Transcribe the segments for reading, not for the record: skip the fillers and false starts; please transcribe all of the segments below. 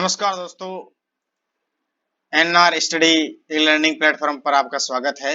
नमस्कार दोस्तों, NR study learning platform पर आपका स्वागत है।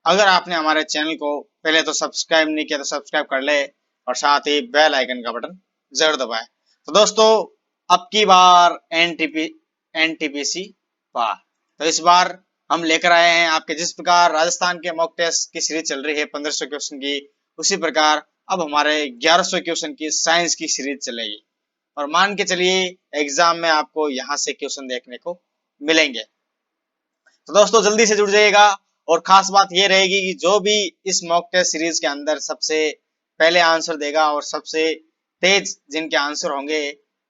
अगर आपने हमारे चैनल को पहले तो सब्सक्राइब नहीं किया तो सब्सक्राइब कर ले और साथ ही बेल आइकन का बटन जरूर दबाएं। तो दोस्तों, अब की बार एनटीपीसी पार। तो इस बार हम लेकर आए हैं आपके, जिस प्रकार राजस्थान के मॉक टेस्ट की सीरीज चल रही है 1500 क्वेश्चन की, उसी प्रकार अब हमारे 1100 क्वेश्चन की साइंस की सीरीज चलेगी। और मान के चलिए एग्जाम में आपको यहाँ से क्वेश्चन देखने को मिलेंगे। तो दोस्तों जल्दी से जुड़ जाइएगा। और खास बात ये रहेगी कि जो भी इस मॉक टेस्ट सीरीज के अंदर सबसे पहले आंसर देगा और सबसे तेज जिनके आंसर होंगे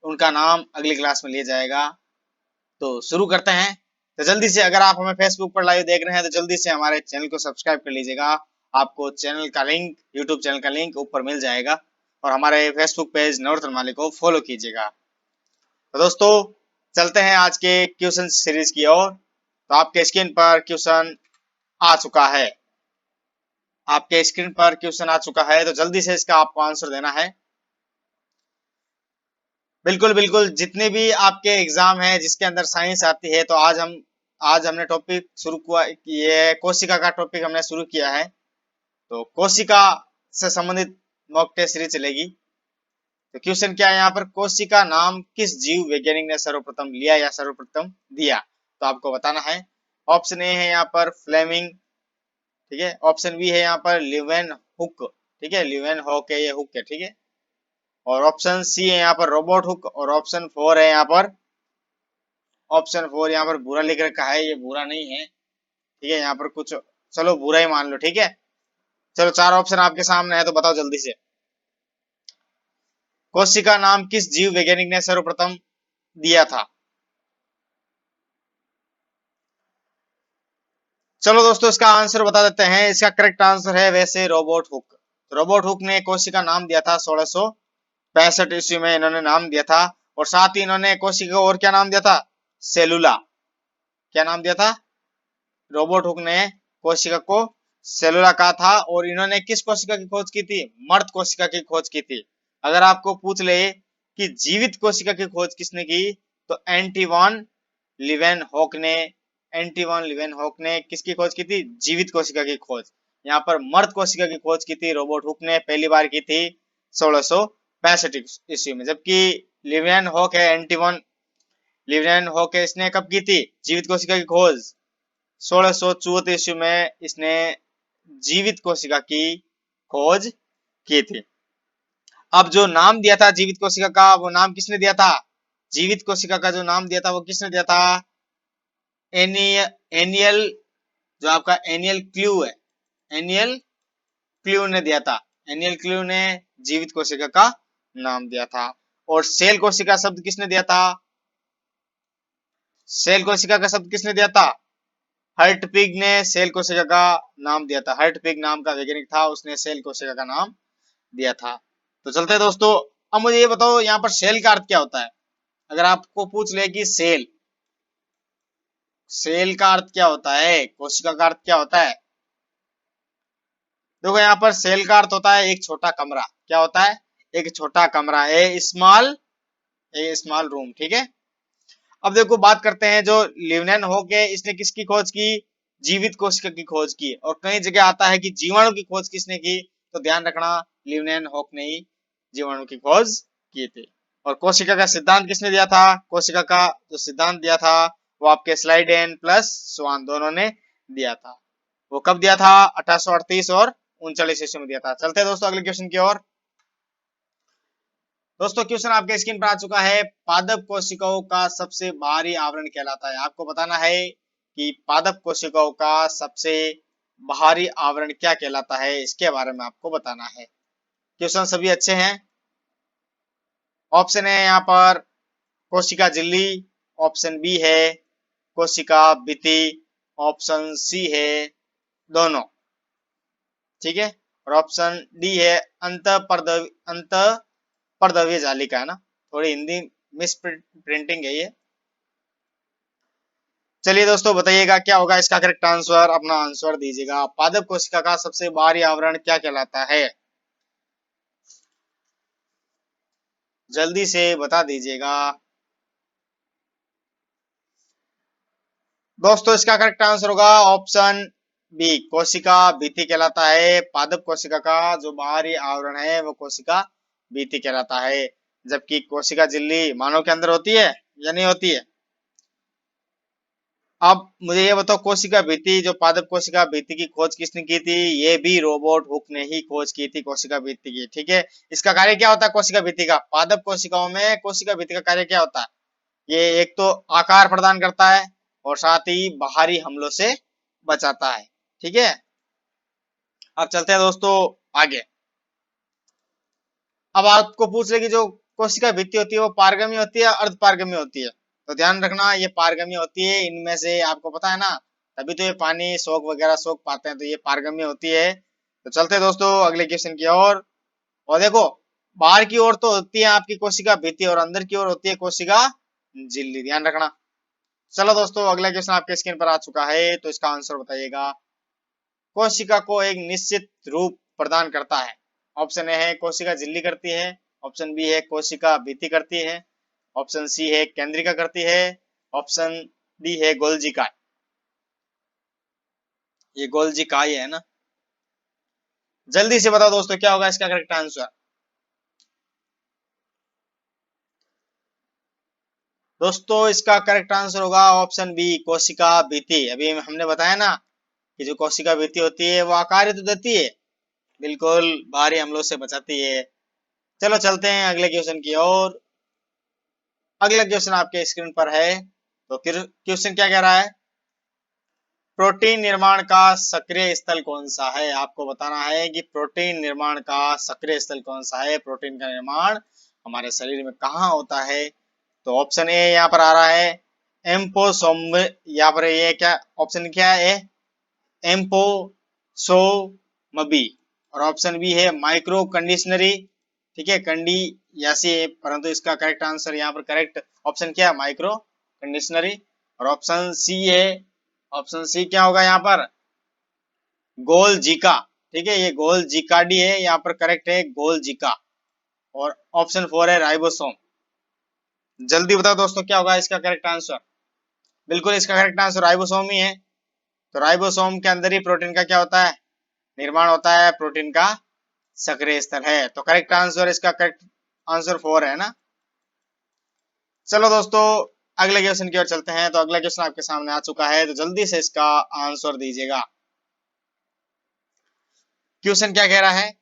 उनका नाम अगली क्लास में लिया जाएगा। तो शुरू करते हैं। तो जल्दी से, अगर आप हमें फेसबुक पर लाइव देख रहे हैं तो जल्दी से हमारे चैनल को सब्सक्राइब कर लीजिएगा। आपको चैनल का लिंक, यूट्यूब चैनल का लिंक ऊपर मिल जाएगा। और हमारे फेसबुक पेज नवरत्न माली को फॉलो कीजिएगा। तो दोस्तों चलते हैं आज के क्वेश्चन सीरीज की ओर। तो आपके स्क्रीन पर क्वेश्चन आ चुका है। आपके स्क्रीन पर क्वेश्चन आ चुका है, तो जल्दी से इसका आपको आंसर देना है। बिल्कुल बिल्कुल, जितने भी आपके एग्जाम है जिसके अंदर साइंस आती है, तो आज हमने टॉपिक शुरू किया, ये कोशिका का टॉपिक हमने शुरू किया है। तो कोशिका से संबंधित मॉक टेस्ट सीरीज चलेगी। तो क्वेश्चन क्या है यहाँ पर, कोशिका नाम किस जीव वैज्ञानिक ने सर्वप्रथम लिया या सर्वप्रथम दिया? तो आपको बताना है। ऑप्शन ए है यहाँ पर फ्लेमिंग, ठीक है। ऑप्शन बी है यहाँ पर लिवेन हुक, ठीक है, लिवेन हॉक है, ये हुक है, ठीक है। और ऑप्शन सी है यहाँ पर रोबोट हुक। और ऑप्शन फोर है यहाँ पर, ऑप्शन फोर यहाँ पर बुरा लिख रखा है, ये बुरा नहीं है, ठीक है। यहाँ पर कुछ, चलो बुरा ही मान लो, ठीक है। चलो चार ऑप्शन आपके सामने है, तो बताओ जल्दी से। कोशिका नाम किस जीव वैज्ञानिक ने सर्वप्रथम दिया था? चलो दोस्तों इसका आंसर बता देते हैं। इसका करेक्ट आंसर है वैसे रोबोट हुक। रोबोट हुक ने कोशिका नाम दिया था 1665 ईस्वी में, इन्होंने नाम दिया था। और साथ ही इन्होंने कोशिका को और क्या नाम दिया था? सेलुला। क्या नाम दिया था? रोबोट हुक ने कोशिका को सेलुला कहा था। और इन्होंने किस कोशिका की खोज की थी? मर्द कोशिका की खोज की थी। अगर आपको पूछ ले कि जीवित कोशिका की खोज किसने की, तो एंटीवॉन लिवेनहॉक ने, एंटीवॉन लिवेनहॉक ने किसकी खोज की थी? जीवित कोशिका की खोज। यहाँ पर मर्द कोशिका की खोज की थी रोबोट हुक ने, पहली बार की थी 1665 ईस्वी में। जबकि लिवेनहॉक है, एंटीवॉन लिवेनहॉक है, इसने कब की थी जीवित कोशिका की खोज? 1664 ईस्वी में इसने जीवित कोशिका की खोज की थी। अब जो नाम दिया था जीवित कोशिका का, वो नाम किसने दिया था? जीवित कोशिका का जो नाम दिया था वो किसने दिया था? एनियल, जो आपका एनियल क्ल्यू है, एनियल क्ल्यू ने दिया था। एनियल क्ल्यू ने जीवित कोशिका का नाम दिया था। और सेल कोशिका शब्द किसने दिया था? सेल कोशिका का शब्द किसने दिया था? हर्टपिग ने सेल कोशिका का नाम दिया था। हर्टपिग नाम का वैज्ञानिक था, उसने सेल कोशिका का नाम दिया था। तो चलते हैं दोस्तों। अब मुझे ये बताओ यहाँ पर सेल का अर्थ क्या होता है? अगर आपको पूछ ले कि सेल, सेल का अर्थ क्या होता है, कोशिका का अर्थ क्या होता है? देखो यहाँ पर सेल का अर्थ होता है एक छोटा कमरा। क्या होता है? एक छोटा कमरा, ए स्मॉल रूम, ठीक है। अब देखो बात करते हैं, जो लिवनेनहॉक है इसने किसकी खोज की? जीवित कोशिका की खोज की। और कई जगह आता है कि जीवाणु की खोज किसने की, तो ध्यान रखना लिवनेनहॉक ने ही जीवाणु की खोज की थी। और कोशिका का सिद्धांत किसने दिया था? कोशिका का जो सिद्धांत दिया था वो आपके स्लाइडेन प्लस स्वान दोनों ने दिया था। वो कब दिया था? 1838 और 39 ईस्वी में दिया था। चलते हैं दोस्तों अगले क्वेश्चन की ओर। दोस्तों क्वेश्चन आपके स्क्रीन पर आ चुका है। पादप कोशिकाओं का सबसे बाहरी आवरण कहलाता है। आपको बताना है कि पादप कोशिकाओं का सबसे बाहरी आवरण क्या कहलाता है, इसके बारे में आपको बताना है। क्वेश्चन सभी अच्छे हैं। ऑप्शन है यहाँ पर कोशिका झिल्ली, ऑप्शन बी है कोशिका भित्ति, ऑप्शन सी है दोनों, ठीक है। और ऑप्शन डी है अंत पर्दवीय जालिका, है ना, थोड़ी हिंदी मिस प्रिंटिंग है ये। चलिए दोस्तों बताइएगा क्या होगा इसका करेक्ट आंसर, अपना आंसर दीजिएगा। पादप कोशिका का सबसे बाहरी आवरण क्या कहलाता है? जल्दी से बता दीजिएगा। दोस्तों इसका करेक्ट आंसर होगा ऑप्शन बी, कोशिका भित्ति कहलाता है। पादप कोशिका का जो बाहरी आवरण है वो कोशिका भित्ति कहलाता है, जबकि कोशिका झिल्ली मानव के अंदर होती है या नहीं होती है। अब मुझे ये बताओ, कोशिका भित्ति जो पादप कोशिका भित्ति की खोज किसने की थी? ये भी रोबोट हुक ने ही खोज की थी कोशिका भित्ति की। ठीक है, इसका कार्य क्या होता है कोशिका भित्ति का? पादप कोशिकाओं में कोशिका भित्ति का कार्य क्या होता है? ये एक तो आकार प्रदान करता है और साथ ही बाहरी हमलों से बचाता है। ठीक है, अब चलते हैं दोस्तों आगे। अब आपको पूछ रहे कि जो कोशिका भित्ति होती है वो पारगम्य होती है अर्ध पारगम्य होती है? तो ध्यान रखना ये पारगम्य होती है। इनमें से आपको पता है ना, तभी तो ये पानी सोख वगैरह सोख पाते हैं, तो ये पारगम्य होती है। तो चलते हैं दोस्तों अगले क्वेश्चन की ओर। और देखो, बाहर की ओर तो होती है आपकी कोशिका भित्ति और अंदर की ओर होती है कोशिका झिल्ली, ध्यान रखना। चलो दोस्तों अगला क्वेश्चन आपके स्क्रीन पर आ चुका है, तो इसका आंसर बताइएगा। कोशिका को एक निश्चित रूप प्रदान करता है। ऑप्शन ए है कोशिका झिल्ली करती है, ऑप्शन बी है कोशिका भित्ति करती है, ऑप्शन सी है केंद्रिका करती है, ऑप्शन डी है गोल्जी काय। ये गोल्जी काय है ना, जल्दी से बताओ दोस्तों क्या होगा इसका करेक्ट आंसर। दोस्तों इसका करेक्ट आंसर होगा ऑप्शन बी, कोशिका भित्ति। अभी हमने बताया ना कि जो कोशिका भित्ति होती है वो आकार तो देती है, बिल्कुल बाहरी हमलों से बचाती है। चलो चलते हैं अगले क्वेश्चन की ओर। अगला क्वेश्चन आपके स्क्रीन पर है, तो फिर क्वेश्चन क्या कह रहा है? प्रोटीन निर्माण का सक्रिय स्थल कौन सा है? आपको बताना है कि प्रोटीन निर्माण का सक्रिय स्थल कौन सा है। प्रोटीन का निर्माण हमारे शरीर में कहाँ होता है? तो ऑप्शन ए यहाँ पर आ रहा है एम्पोसोम, यहाँ पर ये क्या ऑप्शन क्या है? एम्पोसोमबी। और ऑप्शन बी है माइक्रो कंडीशनरी। ठीक है, कंडी यासी है, परंतु इसका करेक्ट आंसर यहाँ पर करेक्ट ऑप्शन क्या है? माइक्रो कंडीशनरी। और ऑप्शन सी है, ऑप्शन सी क्या होगा यहाँ पर? गोल जीका। ठीक है, ये गोल जीकाडी है, यहाँ पर करेक्ट है गोल जीका। और ऑप्शन फोर है राइबोसोम। जल्दी बताओ दोस्तों क्या होगा इसका करेक्ट आंसर। बिल्कुल इसका करेक्ट आंसर राइबोसोम ही है। तो राइबोसोम के अंदर ही प्रोटीन का क्या होता है? निर्माण होता है, प्रोटीन का सक्रिय स्थल है। तो करेक्ट आंसर इसका करेक्ट आंसर फोर है ना। चलो दोस्तों अगले क्वेश्चन की ओर चलते हैं। तो अगला क्वेश्चन आपके सामने आ चुका है, तो जल्दी से इसका आंसर दीजिएगा। क्वेश्चन क्या कह रहा है?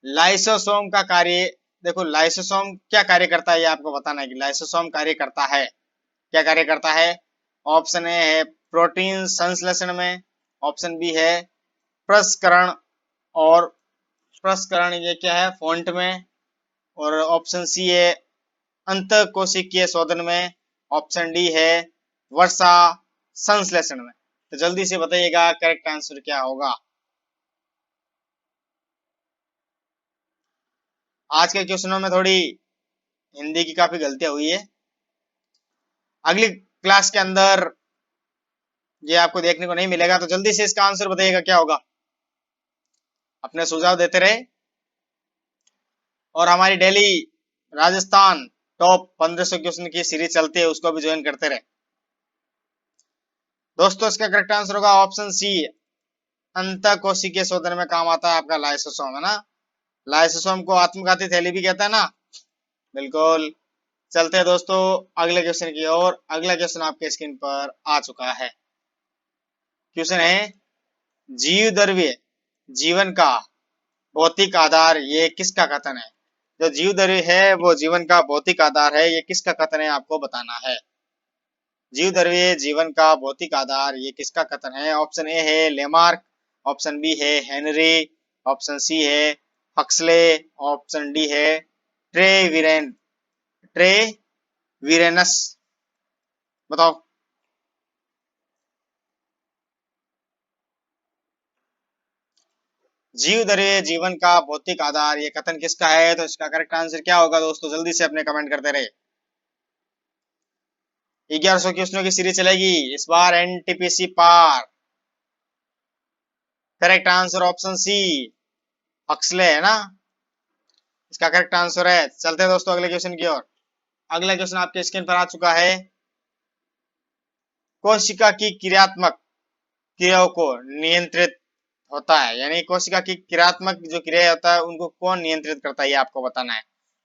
लाइसोसोम का कार्य, देखो लाइसोसोम क्या कार्य करता है ये आपको बताना है कि लाइसोसोम कार्य करता है, क्या कार्य करता है। ऑप्शन ए है प्रोटीन संश्लेषण में, ऑप्शन बी है प्रसंस्करण, और प्रसंस्करण ये क्या है? फॉन्ट में। और ऑप्शन सी है अंतःकोशिकीय शोधन में, ऑप्शन डी है वर्षा संश्लेषण में। तो जल्दी से बताइएगा करेक्ट आंसर क्या होगा। आज के क्वेश्चनों में थोड़ी हिंदी की काफी गलतियां हुई है, अगली क्लास के अंदर ये आपको देखने को नहीं मिलेगा। तो जल्दी से इसका आंसर बताइएगा क्या होगा, अपने सुझाव देते रहे। और हमारी डेली राजस्थान टॉप 1500 क्वेश्चन की सीरीज चलती है, उसको भी ज्वाइन करते रहे। दोस्तों इसका करेक्ट आंसर होगा ऑप्शन सी, अंतःकोशिकीय शोधन में काम आता है आपका लाइसोसोम, है ना। लाइसोसोम को आत्मघाती थैली भी कहता है ना, बिल्कुल। चलते हैं दोस्तों अगले क्वेश्चन की ओर। अगला क्वेश्चन आपके स्क्रीन पर आ चुका है। क्वेश्चन है जीव द्रव्य जीवन का भौतिक आधार ये किसका कथन है? जो जीव द्रव्य है वो जीवन का भौतिक आधार है, ये किसका कथन है आपको बताना है। जीव द्रव्य जीवन का भौतिक आधार ये किसका कथन है? ऑप्शन ए है लेमार्क, ऑप्शन बी है हेनरी, ऑप्शन सी है हक्सले, ऑप्शन डी है ट्रे वीरेन, ट्रे वीरेनस। बताओ। जीव द्रव्य जीवन का भौतिक आधार ये कथन किसका है? तो इसका करेक्ट आंसर क्या होगा दोस्तों? जल्दी से अपने कमेंट करते रहे। 1100 क्वेश्चनों की सीरीज चलेगी इस बार एनटीपीसी पार। Correct answer option C Huxley है ना, इसका करेक्ट आंसर है। चलते हैं दोस्तों अगले क्वेश्चन की ओर। अगला क्वेश्चन आपके स्क्रीन पर आ चुका है। कोशिका की क्रियात्मक क्रियाओं को नियंत्रित होता है, यानी कोशिका की क्रियात्मक जो क्रिया होता है उनको कौन नियंत्रित करता है, ये आपको बताना है।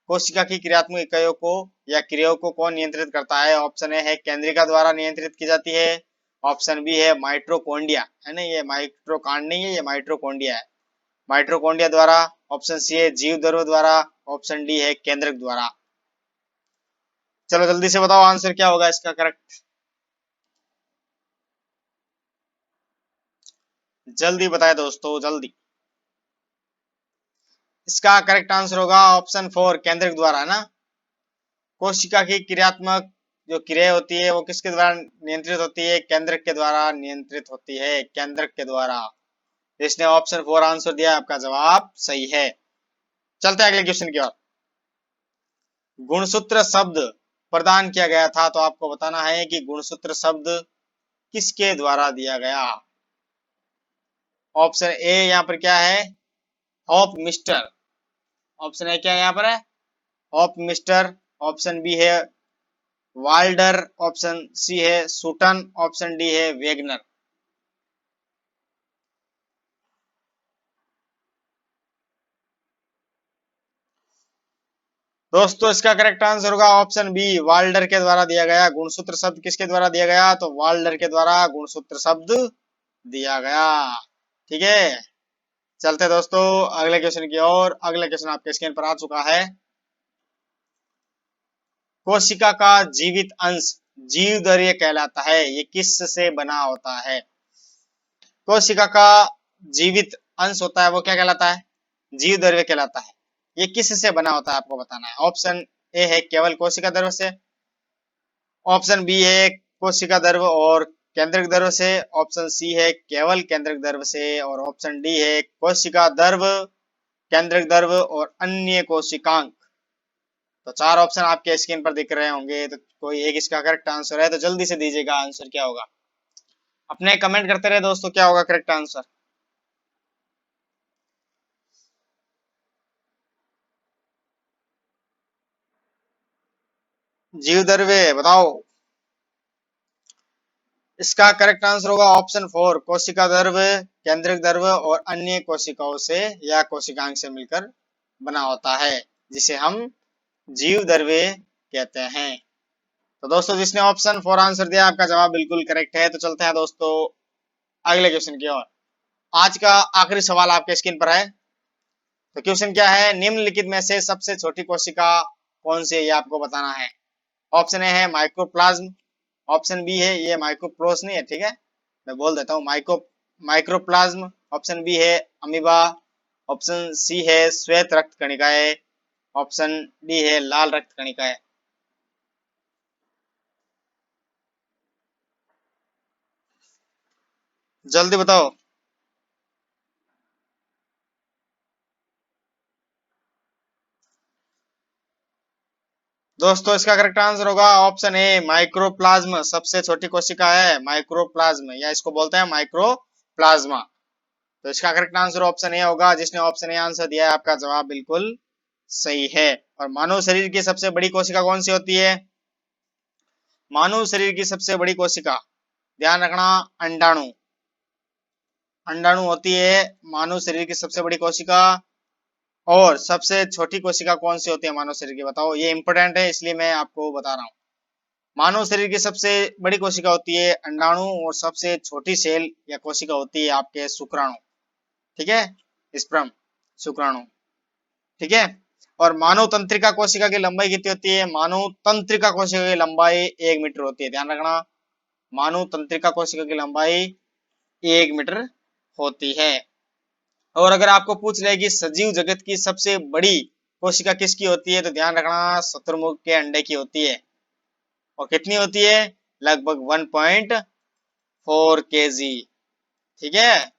कोशिका की क्रियात्मक इकाइयों को या क्रियाओं को कौन नियंत्रित करता है? ऑप्शन ए है केंद्रिका द्वारा नियंत्रित की जाती है, ऑप्शन बी है माइटोकॉन्ड्रिया, है ना, ये माइटोकांड नहीं है, ये माइटोकॉन्ड्रिया है, माइटोकॉन्ड्रिया द्वारा, ऑप्शन सी है जीव द्रव्य द्वारा, ऑप्शन डी है केंद्रक द्वारा। चलो जल्दी से बताओ आंसर क्या होगा इसका करेक्ट, जल्दी बताए दोस्तों जल्दी। इसका करेक्ट आंसर होगा ऑप्शन 4 केंद्रक द्वारा, है ना। कोशिका की क्रियात्मक जो क्रिया होती है वो किसके द्वारा नियंत्रित होती है? केंद्रक के द्वारा नियंत्रित होती है, केंद्रक के द्वारा। इसने ऑप्शन 4 आंसर दिया, आपका जवाब सही है। चलते हैं अगले क्वेश्चन की ओर। गुणसूत्र शब्द प्रदान किया गया था, तो आपको बताना है कि गुणसूत्र शब्द किसके द्वारा दिया गया। ऑप्शन ए यहाँ पर क्या है? हॉप मिस्टर, ऑप्शन ए क्या है यहाँ पर है? हॉप मिस्टर, ऑप्शन बी है वाल्डर, ऑप्शन सी है सूटन, ऑप्शन डी है वेगनर। दोस्तों इसका करेक्ट आंसर होगा ऑप्शन बी वाल्डर के द्वारा दिया गया। गुणसूत्र शब्द किसके द्वारा दिया गया? तो वाल्डर के द्वारा गुणसूत्र शब्द दिया गया। ठीक है, चलते दोस्तों अगले क्वेश्चन की ओर। अगला क्वेश्चन आपके स्क्रीन पर आ चुका है। कोशिका का जीवित अंश जीवद्रव्य कहलाता है, ये किस से बना होता है? कोशिका का जीवित अंश होता है वो क्या कहलाता है? जीवद्रव्य कहलाता है। ये किस से बना होता है आपको बताना है। ऑप्शन ए है केवल कोशिका द्रव्य से, ऑप्शन बी है कोशिका द्रव्य और केंद्रक द्रव्य से, ऑप्शन सी है केवल केंद्रक द्रव्य से, और ऑप्शन डी है कोशिका द्रव्य, केंद्रक द्रव्य और अन्य कोशिकांग। तो चार ऑप्शन आपके स्क्रीन पर दिख रहे होंगे, तो कोई एक इसका करेक्ट आंसर है तो जल्दी से दीजिएगा आंसर क्या होगा। अपने कमेंट करते रहे दोस्तों, क्या होगा करेक्ट आंसर। जीव द्रव्य बताओ। इसका करेक्ट आंसर होगा ऑप्शन 4 कोशिका द्रव्य, केंद्रक द्रव्य और अन्य कोशिकाओं से या कोशिकांग से मिलकर बना होता है, जिसे हम जीव द्रव्य कहते हैं। तो दोस्तों जिसने ऑप्शन 4 आंसर दिया आपका जवाब बिल्कुल करेक्ट है। तो चलते हैं दोस्तों अगले क्वेश्चन की ओर। आज का आखिरी सवाल आपके स्क्रीन पर है। तो क्वेश्चन क्या है? निम्नलिखित में से सबसे छोटी कोशिका कौन सी है, ये आपको बताना है। ऑप्शन ए है माइक्रोप्लाज्म, ऑप्शन बी है, ये माइक्रोप्रोस नहीं है, ठीक है, मैं बोल देता हूँ, माइक्रोप्लाज्म, ऑप्शन बी है अमीबा, ऑप्शन सी है श्वेत रक्त कणिकाएं, ऑप्शन डी है लाल रक्त कणिकाएं। जल्दी बताओ दोस्तों। इसका करेक्ट आंसर होगा ऑप्शन ए माइक्रोप्लाज्म, सबसे छोटी कोशिका है माइक्रोप्लाज्म, या इसको बोलते हैं माइक्रोप्लाज्मा। तो इसका करेक्ट आंसर ऑप्शन ए होगा। जिसने ऑप्शन ए आंसर दिया है आपका जवाब बिल्कुल सही है। और मानव शरीर की सबसे बड़ी कोशिका कौन सी होती है? मानव शरीर की सबसे बड़ी कोशिका, ध्यान रखना, अंडाणु, अंडाणु होती है मानव शरीर की सबसे बड़ी कोशिका। और सबसे छोटी कोशिका कौन सी होती है मानव शरीर की, बताओ, ये इंपोर्टेंट है इसलिए मैं आपको बता रहा हूँ। मानव शरीर की सबसे बड़ी कोशिका होती है अंडाणु, और सबसे छोटी सेल या कोशिका होती है आपके शुक्राणु, ठीक है, स्पर्म, शुक्राणु, ठीक है। और मानव तंत्रिका कोशिका की लंबाई कितनी होती है? मानव तंत्रिका कोशिका की लंबाई 1 मीटर होती है, ध्यान रखना, मानव तंत्रिका कोशिका की लंबाई 1 मीटर होती है। और अगर आपको पूछ ले कि सजीव जगत की सबसे बड़ी कोशिका किसकी होती है, तो ध्यान रखना शुतुरमुर्ग के अंडे की होती है। और कितनी होती है? लगभग 1.4 kg, ठीक है।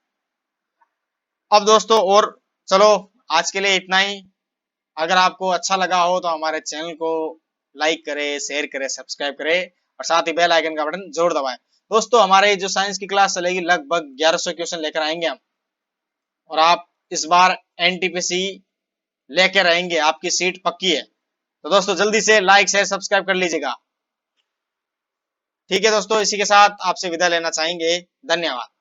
अब दोस्तों और चलो, आज के लिए इतना ही। अगर आपको अच्छा लगा हो तो हमारे चैनल को लाइक करें, शेयर करें, सब्सक्राइब करें, और साथ ही बेल आइकन का बटन जरूर दबाएं। दोस्तों हमारे जो साइंस की क्लास चलेगी लगभग 1100 क्वेश्चन लेकर आएंगे हम, और आप इस बार एनटीपीसी लेके रहेंगे, आपकी सीट पक्की है। तो दोस्तों जल्दी से लाइक शेयर सब्सक्राइब कर लीजिएगा। ठीक है दोस्तों, इसी के साथ आपसे विदा लेना चाहेंगे। धन्यवाद।